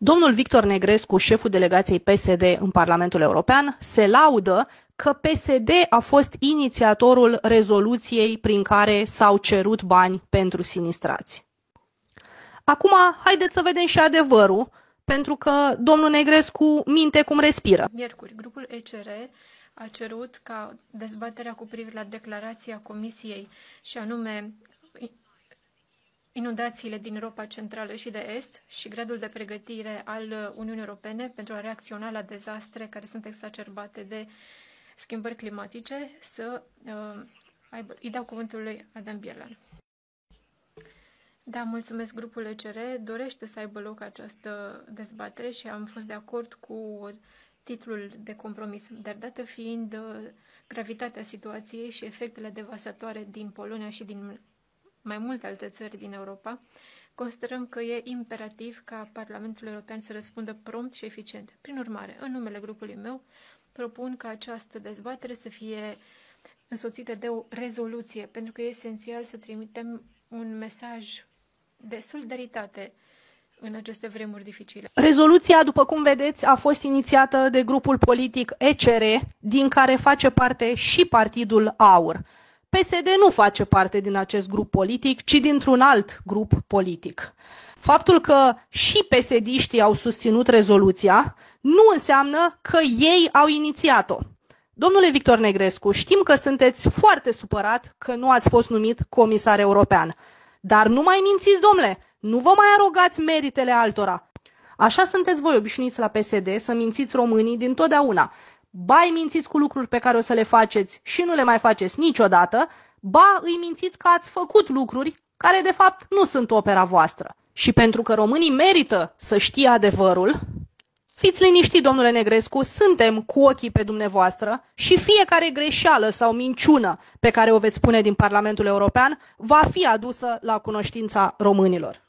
Domnul Victor Negrescu, șeful delegației PSD în Parlamentul European, se laudă că PSD a fost inițiatorul rezoluției prin care s-au cerut bani pentru sinistrați. Acum, haideți să vedem și adevărul, pentru că domnul Negrescu minte cum respiră. Miercuri, grupul ECR a cerut ca dezbaterea cu privire la declarația Comisiei, și anume inundațiile din Europa Centrală și de Est și gradul de pregătire al Uniunii Europene pentru a reacționa la dezastre care sunt exacerbate de schimbări climatice, îi dau cuvântul lui Adam Bielan. Da, mulțumesc. Grupul ECR dorește să aibă loc această dezbatere și am fost de acord cu titlul de compromis, dar dată fiind gravitatea situației și efectele devastatoare din Polonia și din mai multe alte țări din Europa, considerăm că e imperativ ca Parlamentul European să răspundă prompt și eficient. Prin urmare, în numele grupului meu, propun ca această dezbatere să fie însoțită de o rezoluție, pentru că e esențial să trimitem un mesaj de solidaritate în aceste vremuri dificile. Rezoluția, după cum vedeți, a fost inițiată de grupul politic ECR, din care face parte și Partidul AUR. PSD nu face parte din acest grup politic, ci dintr-un alt grup politic. Faptul că și PSD-știi au susținut rezoluția nu înseamnă că ei au inițiat-o. Domnule Victor Negrescu, știm că sunteți foarte supărat că nu ați fost numit comisar european. Dar nu mai mințiți, domnule, nu vă mai arogați meritele altora. Așa sunteți voi obișnuiți la PSD să mințiți românii dintotdeauna. Ba îi mințiți cu lucruri pe care o să le faceți și nu le mai faceți niciodată, ba îi mințiți că ați făcut lucruri care de fapt nu sunt opera voastră. Și pentru că românii merită să știe adevărul, fiți liniștit, domnule Negrescu, suntem cu ochii pe dumneavoastră și fiecare greșeală sau minciună pe care o veți spune din Parlamentul European va fi adusă la cunoștința românilor.